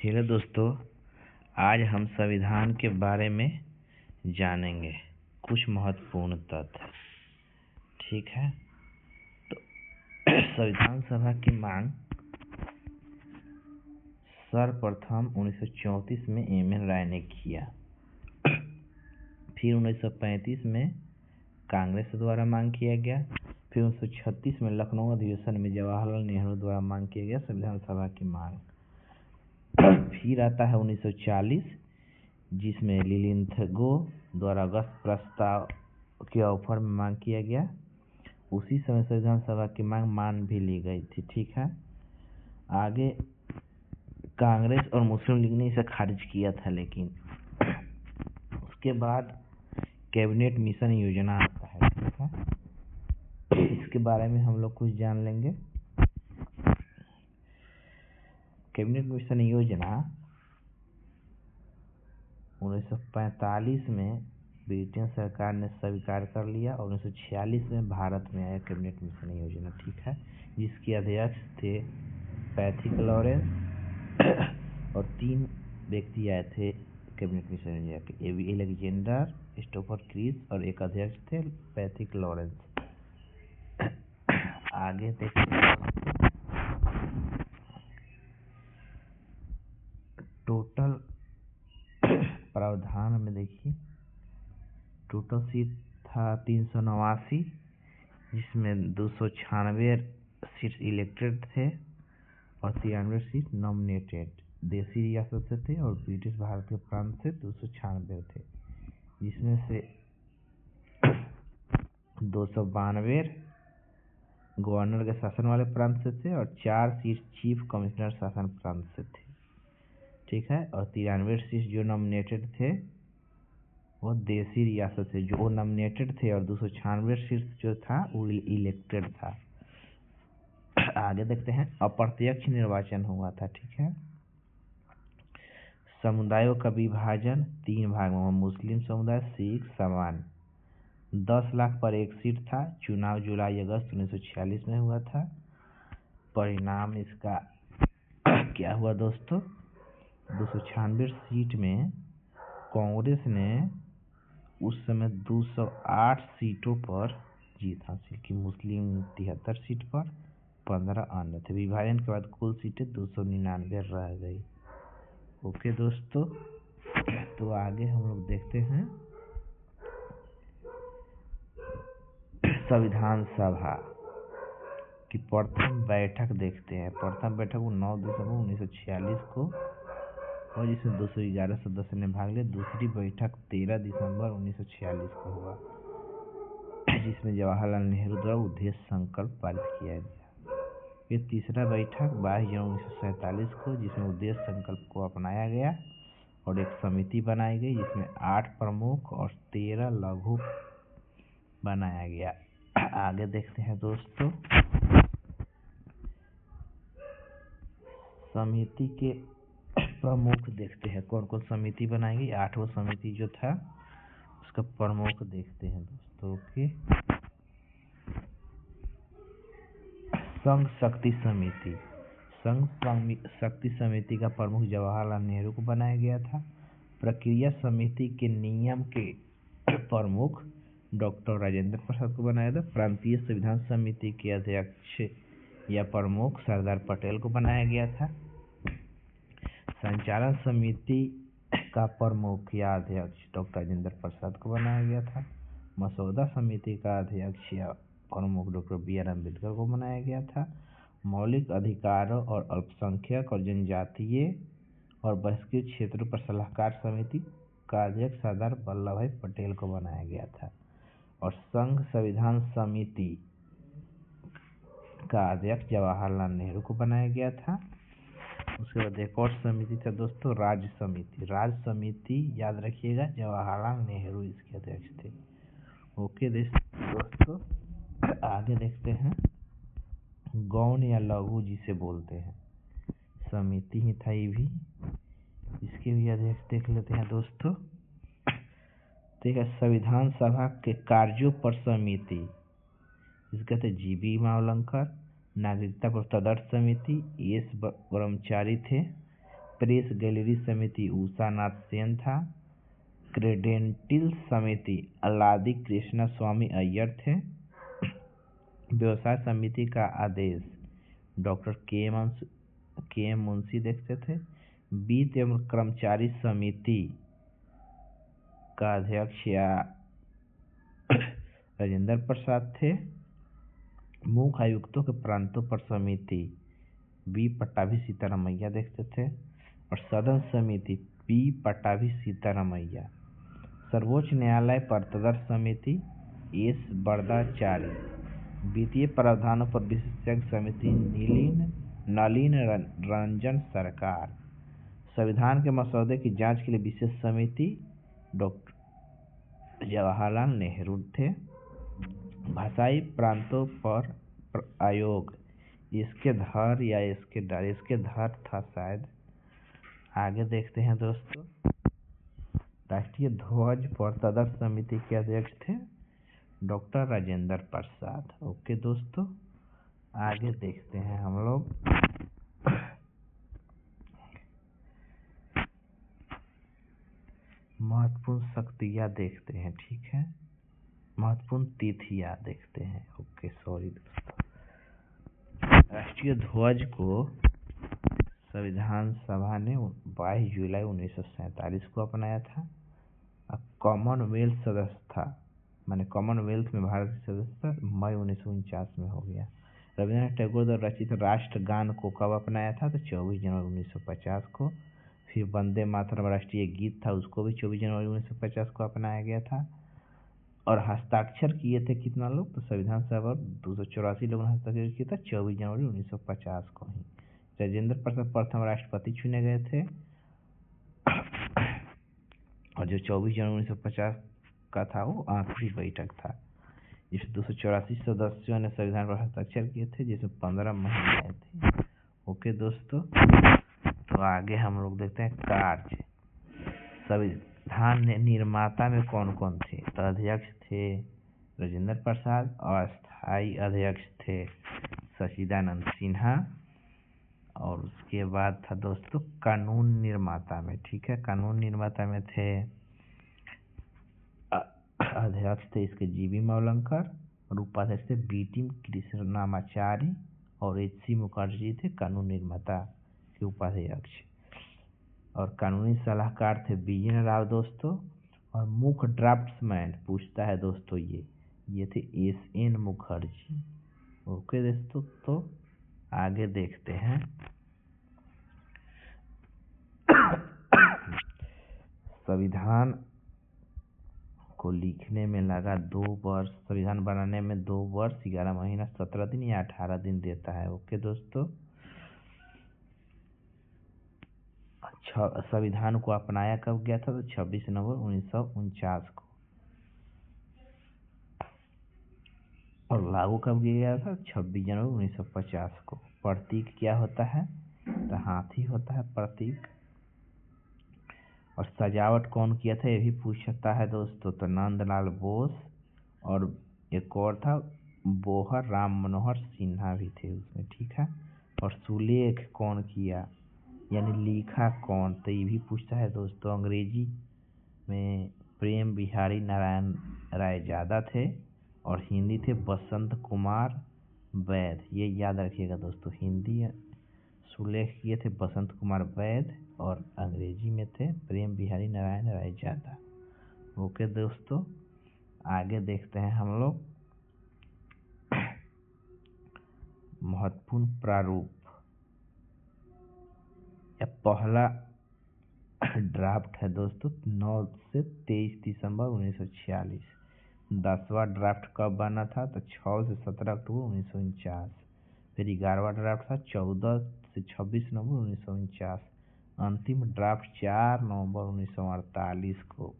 Hello दोस्तों, आज हम संविधान के बारे में जानेंगे कुछ महत्वपूर्ण तथ्य। ठीक है, तो संविधान सभा की मांग सर्वप्रथम 1934 में एम.एन. राय ने किया। फिर 1935 में कांग्रेस द्वारा मांग किया गया। फिर 1936 में लखनऊ अधिवेशन में जवाहरलाल नेहरू द्वारा मांग किया गया संविधान सभा की मांग। फिर आता है 1940, जिसमें लिलिंथगो द्वारा अगस्त प्रस्ताव के ऑफर में मांग किया गया। उसी समय संविधान सभा की मांग मान भी ली गई थी। ठीक है, आगे कांग्रेस और मुस्लिम लीग ने इसे खारिज किया था, लेकिन उसके बाद कैबिनेट मिशन योजना आता है। ठीक है, इसके बारे में हम लोग कुछ जान लेंगे। कैबिनेट मिशन योजना 1945 में ब्रिटेन सरकार ने स्वीकार कर लिया और 1946 में भारत में आया कैबिनेट मिशन योजना। ठीक है, जिसके अध्यक्ष थे पैथिक लॉरेंस और 3 व्यक्ति आए थे कैबिनेट मिशन योजना के, एवी अलेक्जेंडर, स्टोफर क्रिस और एक अध्यक्ष थे पैथिक लॉरेंस। आगे देखते हैं, टोटल प्रावधान में देखिए, टोटल सीट था 389, जिसमें 296 सीट इलेक्टेड थे और 93 सीट नॉमिनेटेड देसी रियासत से थे और ब्रिटिश भारत के प्रांत से 296 थे, जिसमें से 292 गवर्नर के शासन वाले प्रांत से थे और 4 सीट चीफ कमिश्नर शासन प्रांत से थे। ठीक है, और 93 सीट जो नॉमिनेटेड थे वो देसी रियासत से जो नॉमिनेटेड थे और 296 सीट जो था वो इलेक्टेड था। आगे देखते हैं, अप्रत्यक्ष निर्वाचन हुआ था। ठीक है, समुदायों का विभाजन 3 भागों में, मुस्लिम समुदाय, सिख, सामान्य। 10 लाख पर एक सीट था। चुनाव जुलाई अगस्त 1946 में हुआ था। परिणाम इसका क्या हुआ दोस्तों? 296 सीट में कांग्रेस ने उस समय 208 सीटों पर जीत हासिल की। मुस्लिम 73 सीट पर 15 अन्य थे। विभाजन के बाद कुल सीटें 299 रह गई। ओके दोस्तों, तो आगे हम लोग देखते हैं संविधान सभा की प्रथम बैठक देखते हैं। प्रथम बैठक 9 दिसंबर 1946 को और जिसमें 211 सदस्य ने भाग लिया। दूसरी बैठक 13 दिसंबर 1946 को हुआ, जिसमें जवाहरलाल नेहरू द्वारा उद्देश्य संकल्प पारित किया गया। फिर तीसरा बैठक 22 जनवरी 1947 को, जिसमें उद्देश्य संकल्प को अपनाया गया और एक समिति बनाई गई, जिसमें 8 प्रमुख और 13 लघु बनाया गया। आगे देखते हैं दोस्तों, समिति के प्रमुख देखते हैं कौन कौन समिति बनाई गई। 8वां समिति जो था उसका प्रमुख देखते हैं दोस्तों के। संघ शक्ति समिति, संघ शक्ति समिति का प्रमुख जवाहरलाल नेहरू को बनाया गया था। प्रक्रिया समिति के नियम के प्रमुख डॉक्टर राजेंद्र प्रसाद को बनाया था। प्रांतीय संविधान समिति के अध्यक्ष या प्रमुख सरदार पटेल को बनाया गया था। संचालन समिति का प्रमुख या अध्यक्ष डॉक्टर राजेंद्र प्रसाद को बनाया गया था। मसौदा समिति का अध्यक्ष या प्रमुख डॉक्टर बी.आर. अम्बेडकर को बनाया गया था। मौलिक अधिकारों और अल्पसंख्यक और जनजातीय और बहिष्कृत क्षेत्रों पर सलाहकार समिति का अध्यक्ष सरदार वल्लभ भाई पटेल को बनाया गया था। और संघ संविधान समिति का अध्यक्ष जवाहरलाल नेहरू को बनाया गया था। उसके बाद एक और समिति था दोस्तों, राज्य समिति। राज्य समिति याद रखिएगा, जवाहरलाल नेहरू इसके अध्यक्ष थे। ओके दोस्तों, आगे देखते हैं गौण या लघु जिसे बोलते हैं, समिति ही था ये भी, इसके भी अध्यक्ष देख लेते हैं दोस्तों। ठीक है, संविधान सभा के कार्यों पर समिति, इसके थे जी.बी. मावलंकर। नागरिकता पर तदर्थ समिति, एस. ब्रह्मचारी थे। प्रेस गैलरी समिति उषा नाथ सेन था। क्रेडेंटियल समिति अल्लादी कृष्णा स्वामी अय्यर थे। व्यवसाय समिति का आदेश डॉक्टर के एम मुंशी देखते थे। वित्त एवं कर्मचारी समिति का अध्यक्ष राजेंद्र प्रसाद थे। मुख्य आयुक्तों के प्रांतों पर समिति बी पट्टाभी सीतारामैया देखते थे और सदन समिति पी पट्टाभी सीतारामैया। सर्वोच्च न्यायालय पर तदर्थ समिति एस बरदाचारी। वित्तीय प्रावधानों पर विशेषज्ञ समिति नलिन रंजन सरकार। संविधान के मसौदे की जांच के लिए विशेष समिति डॉक्टर जवाहरलाल नेहरू थे। भाषाई प्रांतों पर आयोग इसके धर था शायद। आगे देखते हैं दोस्तों। राष्ट्रीय ध्वज पर तदर्थ समिति के अध्यक्ष थे डॉक्टर राजेंद्र प्रसाद। ओके दोस्तों, आगे देखते हैं हम लोग। महत्वपूर्ण शक्तियाँ देखते हैं, ठीक है। महत्वपूर्ण तिथियाँ देखते हैं। ओके सॉरी दोस्तों। राष्ट्रीय ध्वज को संविधान सभा ने 22 जुलाई 1947 को अपनाया था। कॉमनवेल्थ सदस्यता माने कॉमनवेल्थ में भारत की सदस्यता मई 1949 में हो गया। रविन्द्रनाथ टैगोर द्वारा रचित राष्ट्रगान को कब अपनाया था? तो 24 जनवरी 1950 को। फिर वंदे मातरम राष्ट्रीय गीत था, उसको भी 24 जनवरी 1950 को अपनाया गया था। और हस्ताक्षर किए थे कितना लोग? तो संविधान सभा 284 लोगों ने हस्ताक्षर किया था 24 जनवरी 1950 को ही। राजेंद्र प्रसाद प्रथम राष्ट्रपति चुने गए थे और जो 24 जनवरी 1950 का था वो आखिरी बैठक था। इस 284 सदस्यों ने संविधान पर हस्ताक्षर किए थे, जिसमें 15 महिलाएं थी। ओके दोस्तों, तो आगे हम लोग देखते हैं कार्य। संविधान निर्माता में कौन कौन थे? तो अध्यक्ष थे राजेंद्र प्रसाद और अस्थायी अध्यक्ष थे सच्चिदानंद सिन्हा। और उसके बाद था दोस्तों कानून निर्माता में, ठीक है। कानून निर्माता में थे अध्यक्ष थे इसके जीवी मौलंकर और उपाध्यक्ष थे बीटी कृष्णमाचारी और एच.सी. मुखर्जी थे कानून निर्माता के उपाध्यक्ष। और कानूनी सलाहकार थे बी.एन. राव दोस्तों। और मुख्य ड्राफ्ट्समैन पूछता है दोस्तों ये थे एस.एन. मुखर्जी। ओके दोस्तों, तो आगे देखते हैं। संविधान को लिखने में लगा 2 वर्ष, संविधान बनाने में 2 वर्ष 11 महीना 17 दिन या 18 दिन देता है। ओके दोस्तों, संविधान को अपनाया कब गया था? तो 26 नवंबर 1949 को। और लागू कब किया गया था? 26 जनवरी 1950 को। प्रतीक क्या होता है? तो हाथी होता है प्रतीक। और सजावट कौन किया था ये भी पूछता है दोस्तों, तो नंदलाल बोस। और एक और था बोहर राम मनोहर सिन्हा भी थे उसमें, ठीक है। और सुलेख कौन किया यानी लिखा कौन, तो ये भी पूछता है दोस्तों। अंग्रेजी में प्रेम बिहारी नारायण राय ज़्यादा थे और हिंदी थे बसंत कुमार वैद। ये याद रखिएगा दोस्तों, हिंदी सुलेख किए थे बसंत कुमार वैद और अंग्रेजी में थे प्रेम बिहारी नारायण राय ज़्यादा। ओके दोस्तों, आगे देखते हैं हम लोग। महत्वपूर्ण प्रारूप या पहला ड्राफ्ट है दोस्तों 9 से 23 दिसंबर 1946। 10वां ड्राफ्ट कब बना था? तो 6 से 17 अक्टूबर 1949। फिर 11वां ड्राफ्ट था 14 से 26 नवंबर 1949। अंतिम ड्राफ्ट 4 नवंबर 1948 को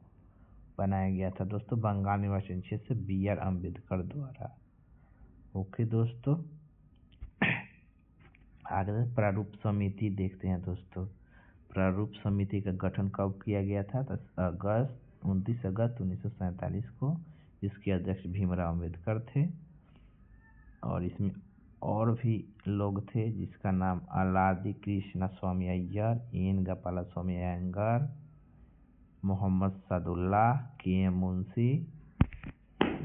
बनाया गया था दोस्तों बंगाल निर्वाचन क्षेत्र से बी.आर. अम्बेडकर द्वारा। ओके दोस्तों, आगे प्रारूप समिति देखते हैं दोस्तों। प्रारूप समिति का गठन कब किया गया था? तो 29 अगस्त 1947 को। इसके अध्यक्ष भीमराव अम्बेडकर थे और इसमें और भी लोग थे जिसका नाम अल्लादी कृष्ण स्वामी अय्यर, एन गोपाला स्वामी अयंगार, मोहम्मद सदुल्लाह, के एम मुंशी,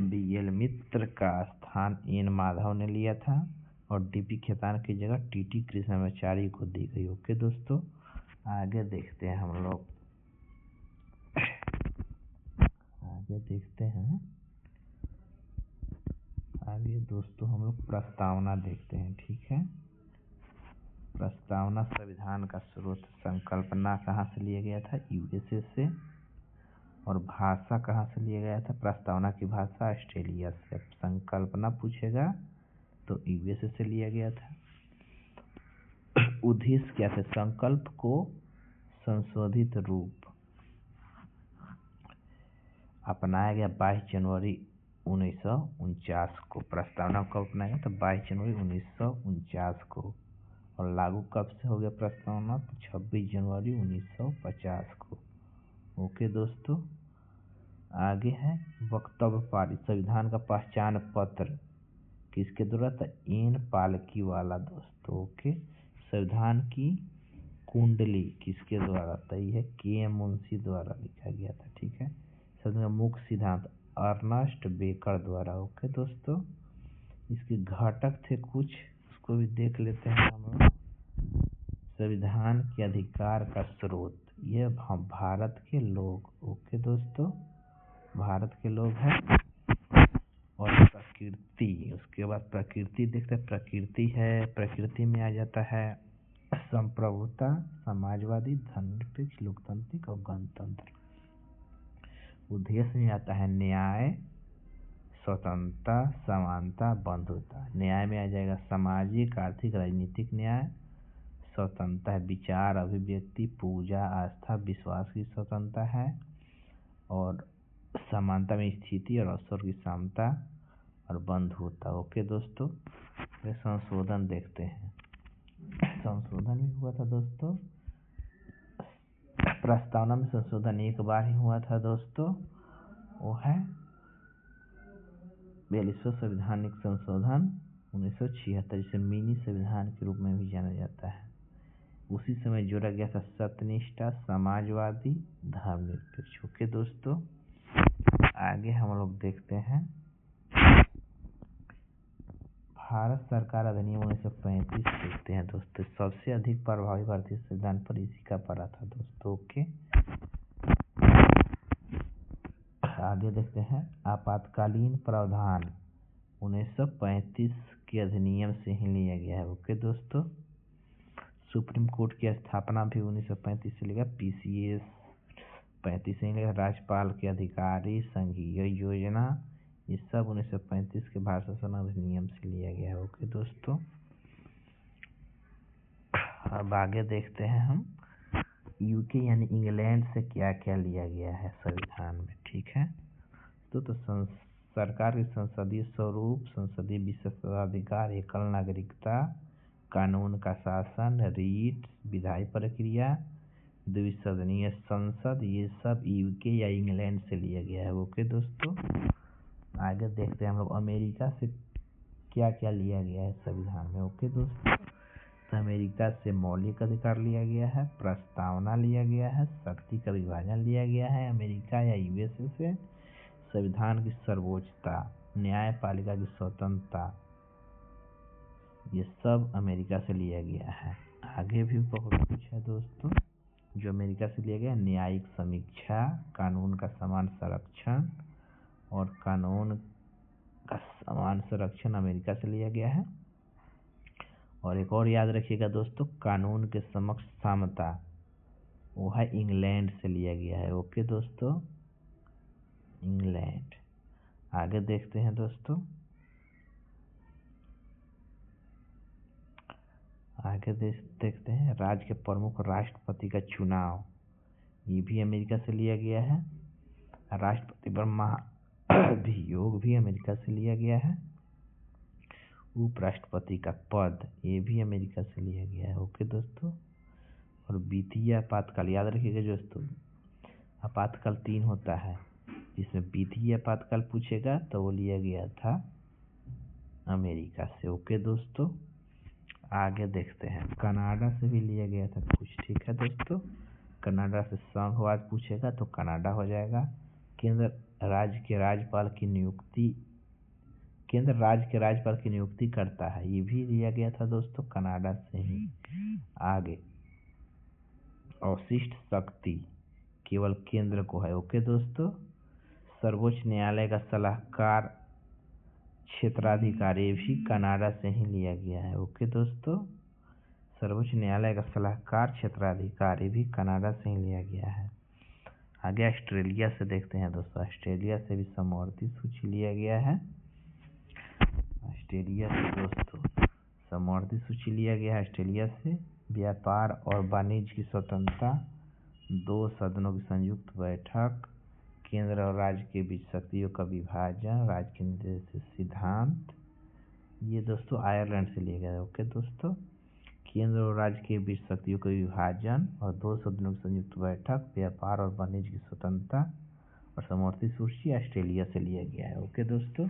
BL मित्र का स्थान एन माधव ने लिया था और DP खेतान की जगह TT कृष्णाचार्य को दी गई। ओके दोस्तों, आगे देखते हैं हम लोग, आगे दोस्तों हम लोग प्रस्तावना देखते हैं। ठीक है, प्रस्तावना संविधान का स्रोत संकल्पना कहाँ से लिया गया था? USA से। और भाषा कहाँ से लिया गया था? प्रस्तावना की भाषा ऑस्ट्रेलिया से। संकल्पना पूछेगा तो USA से लिया गया था। उद्देश्य क्या थे? संकल्प को संशोधित रूप अपनाया गया 22 जनवरी 1949 को। प्रस्तावना कब अपनाया गया? तो 22 जनवरी 1949 को। और लागू कब से हो गया प्रस्तावना? तो 26 जनवरी 1950 को। ओके दोस्तों, आगे है वक्तव्य पारित। संविधान का पहचान पत्र किसके द्वारा था? एन पालकीवाला दोस्तों। ओके, संविधान की कुंडली किसके द्वारा था? यह के एम मुंशी द्वारा लिखा गया था। ठीक है, संविधान का मुख्य सिद्धांत अर्नस्ट बेकर द्वारा। ओके दोस्तों, इसके घटक थे कुछ, उसको भी देख लेते हैं हम लोग। संविधान के अधिकार का स्रोत, यह भारत के लोग। ओके दोस्तों, भारत के लोग हैं। और प्रकृति, उसके बाद प्रकृति देखते हैं। प्रकृति है, प्रकृति में आ जाता है संप्रभुता, समाजवादी, धर्मनिरपेक्ष, लोकतांत्रिक और गणतंत्र। उद्देश्य में आता है न्याय, स्वतंत्रता, समानता, बंधुता। न्याय में आ जाएगा सामाजिक, आर्थिक, राजनीतिक न्याय। स्वतंत्रता है विचार, अभिव्यक्ति, पूजा, आस्था, विश्वास की स्वतंत्रता है। और समानता में स्थिति और अवसर की समता और बंधुता। ओके दोस्तों, ये संशोधन देखते हैं। संशोधन भी हुआ था दोस्तों, प्रस्तावना में संशोधन एक बार ही हुआ था दोस्तों, वो है 42वां संवैधानिक संशोधन 1976, जिसे मिनी संविधान के रूप में भी जाना जाता है। उसी समय जोड़ा गया था सत्यनिष्ठा, समाजवादी, धर्मनिरपेक्ष। ओके दोस्तों, आगे हम लोग देखते हैं भारत सरकार अधिनियम 1935 देखते हैं दोस्तों। सबसे अधिक प्रभावी भारतीय संविधान पर इसी का पड़ा था दोस्तों। ओके, आगे देखते हैं आपातकालीन प्रावधान 1935 के अधिनियम से ही लिया गया है। ओके दोस्तों, सुप्रीम कोर्ट की स्थापना भी 1935 से लिया। PCS 35 से लिया। राज्यपाल के अधिकारी, संघीय योजना, ये सब 1935 के भारत शासन अधिनियम से लिया गया है। ओके दोस्तों, अब आगे देखते हैं हम UK यानी इंग्लैंड से क्या क्या लिया गया है संविधान में। ठीक है, तो सरकार के संसदीय स्वरूप, संसदीय विशेषाधिकार, एकल नागरिकता, कानून का शासन, रीट, विधायी प्रक्रिया, द्विसदनीय संसद, ये सब UK या इंग्लैंड से लिया गया है। ओके दोस्तों, आगे देखते हैं हम लोग अमेरिका से क्या क्या लिया गया है संविधान में। ओके दोस्तों, तो अमेरिका से मौलिक अधिकार लिया गया है, प्रस्तावना लिया गया है, शक्ति का विभाजन लिया गया है। अमेरिका या USA से संविधान की सर्वोच्चता, न्यायपालिका की स्वतंत्रता, ये सब अमेरिका से लिया गया है। आगे भी बहुत कुछ है दोस्तों जो अमेरिका से लिया गया। न्यायिक समीक्षा, कानून का समान संरक्षण, और कानून का समान संरक्षण अमेरिका से लिया गया है। और एक और याद रखिएगा दोस्तों, कानून के समक्ष समता, वो है इंग्लैंड से लिया गया है। ओके दोस्तों, इंग्लैंड। आगे देखते हैं दोस्तों, आगे देखते हैं राज्य के प्रमुख राष्ट्रपति का चुनाव, ये भी अमेरिका से लिया गया है। राष्ट्रपति पर महाभियोग भी अमेरिका से लिया गया है। उपराष्ट्रपति का पद, ये भी अमेरिका से लिया गया है। ओके दोस्तों, और वित्तीय आपातकाल याद रखिएगा दोस्तों, आपातकाल 3 होता है, जिसमें वित्तीय आपातकाल पूछेगा तो वो लिया गया था अमेरिका से। ओके दोस्तों, आगे देखते हैं। कनाडा से भी लिया गया था कुछ। ठीक है दोस्तों, कनाडा से संघवाद पूछेगा तो कनाडा हो जाएगा। केंद्र राज्य के राज्यपाल की नियुक्ति, केंद्र राज्य के राज्यपाल की नियुक्ति करता है, ये भी लिया गया था दोस्तों कनाडा से ही। आगे, अवशिष्ट शक्ति केवल केंद्र को है। ओके दोस्तों, सर्वोच्च न्यायालय का सलाहकार क्षेत्राधिकारी भी कनाडा से ही लिया गया है। ओके दोस्तों, सर्वोच्च न्यायालय का सलाहकार क्षेत्राधिकारी भी कनाडा से ही लिया गया है। आगे ऑस्ट्रेलिया से देखते हैं दोस्तों। ऑस्ट्रेलिया से भी समवर्ती सूची लिया गया है। ऑस्ट्रेलिया से दोस्तों समवर्ती सूची लिया गया है। ऑस्ट्रेलिया से व्यापार और वाणिज्य की स्वतंत्रता, 2 सदनों की संयुक्त बैठक, केंद्र और राज्य के बीच शक्तियों का विभाजन, राज्य के निर्देश सिद्धांत, ये दोस्तों आयरलैंड से लिया गया है। ओके दोस्तों, केंद्र और राज्य के बीच शक्तियों का विभाजन और 2 सदनों की संयुक्त बैठक, व्यापार और वाणिज्य की स्वतंत्रता और समवर्ती सूची ऑस्ट्रेलिया से लिया गया है। ओके दोस्तों,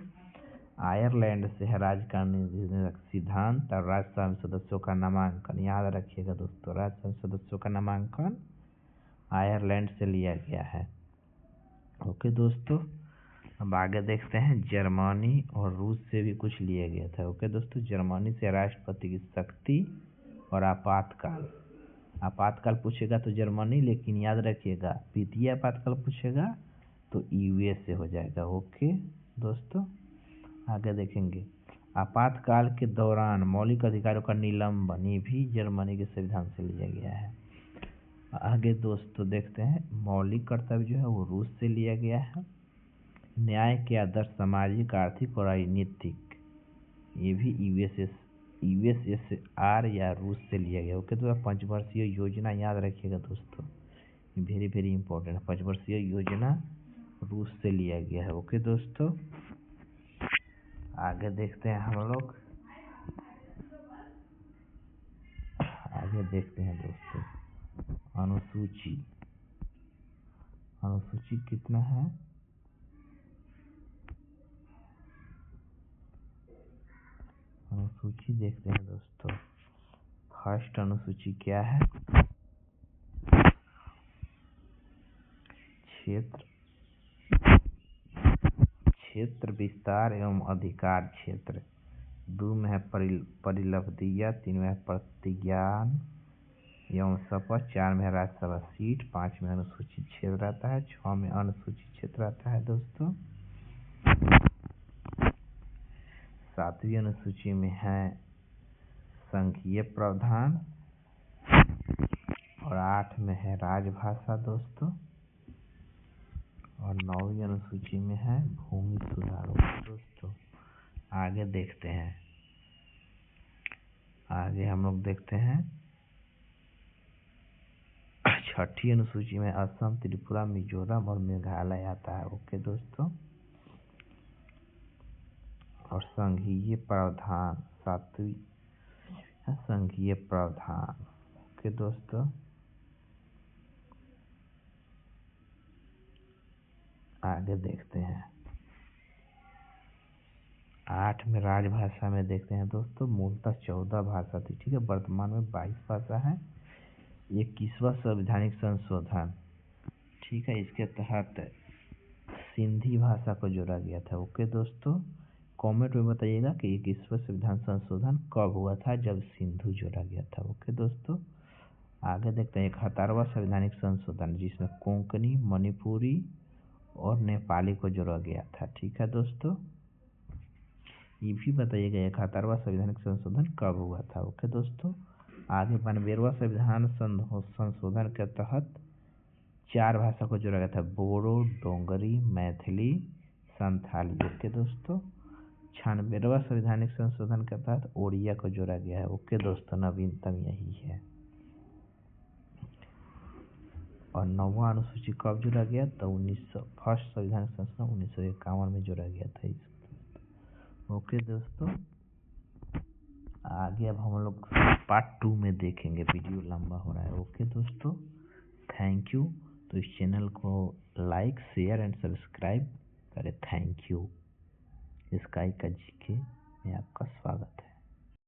आयरलैंड से है राज्य का निर्देशक सिद्धांत और राज्यसभा में सदस्यों का नामांकन। याद रखिएगा दोस्तों, राज्यसभा में सदस्यों का नामांकन आयरलैंड से लिया गया है। ओके दोस्तों, अब आगे देखते हैं। जर्मनी और रूस से भी कुछ लिया गया था। ओके दोस्तों, जर्मनी से राष्ट्रपति की शक्ति और आपातकाल। आपातकाल पूछेगा तो जर्मनी, लेकिन याद रखिएगा वित्तीय आपातकाल पूछेगा तो यूएस से हो जाएगा। ओके दोस्तों, आगे देखेंगे। आपातकाल के दौरान मौलिक अधिकारों का निलंबन, ये भी जर्मनी के संविधान से लिया गया है। आगे दोस्तों देखते हैं। मौलिक कर्तव्य जो है वो रूस से लिया गया है। न्याय के आदर्श सामाजिक, आर्थिक और राजनीतिक, ये भी यूएसएसआर या रूस से लिया गया। ओके, तो पंचवर्षीय योजना याद रखिएगा दोस्तों, वेरी वेरी इंपॉर्टेंट। पंचवर्षीय योजना रूस से लिया गया है। ओके दोस्तों, आगे देखते हैं हम लोग। आगे देखते हैं दोस्तों अनुसूची। अनुसूची कितना है? अनुसूची देखते हैं दोस्तों। फर्स्ट अनुसूची क्या है? क्षेत्र विस्तार एवं अधिकार क्षेत्र। 2 में है परिलब्धिया, 3 में है प्रतिज्ञान एवं शपथ, 4 में है राज्यसभा सीट, 5 में अनुसूचित क्षेत्र आता है, 6 में अनुसूचित क्षेत्र आता है दोस्तों। 7वीं अनुसूची में है संघीय प्रावधान और 8 में है राजभाषा दोस्तों। और 9वीं अनुसूची में है भूमि सुधार दोस्तों। आगे देखते हैं। आगे हम लोग देखते हैं 6ठी अनुसूची में असम, त्रिपुरा, मिजोरम और मेघालय आता है। ओके दोस्तों, और संघीय प्रावधान 7वीं संघीय प्रावधान। ओके दोस्तों, आगे देखते हैं। 8 में राजभाषा में देखते हैं दोस्तों। मूलतः 14 भाषा थी, ठीक है, वर्तमान में 22 भाषा है। 21वां संवैधानिक संशोधन, ठीक है, इसके तहत सिंधी भाषा को जोड़ा गया था। ओके दोस्तों, कमेंट में बताइएगा कि 21वां संविधान संशोधन कब हुआ था, जब सिंधु जोड़ा गया था। ओके दोस्तों, आगे देखते हैं 71वां संवैधानिक संशोधन, जिसमें कोंकणी, मणिपुरी और नेपाली को जोड़ा गया था। ठीक है दोस्तों, ये भी बताइएगा 71वां संवैधानिक संशोधन कब हुआ था। ओके दोस्तों, आगे 92वां संविधान संशोधन के तहत 4 भाषा को जोड़ा गया था, बोडो, डोंगरी, मैथिली, संथाली। ओके दोस्तों, 96वां संवैधानिक संशोधन के तहत ओडिया को जोड़ा गया है। ओके दोस्तों, नवीनतम यही है। और 9वां अनुसूची कब जोड़ा गया? तो फर्स्ट संविधानिक संशोधन 1951 में जोड़ा गया था इसको। ओके दोस्तों, आगे अब हम लोग पार्ट 2 में देखेंगे, वीडियो लंबा हो रहा है। ओके दोस्तों, थैंक यू। तो इस चैनल को लाइक, शेयर एंड सब्सक्राइब करें। Thank you. स्काई का जीके। में आपका स्वागत है।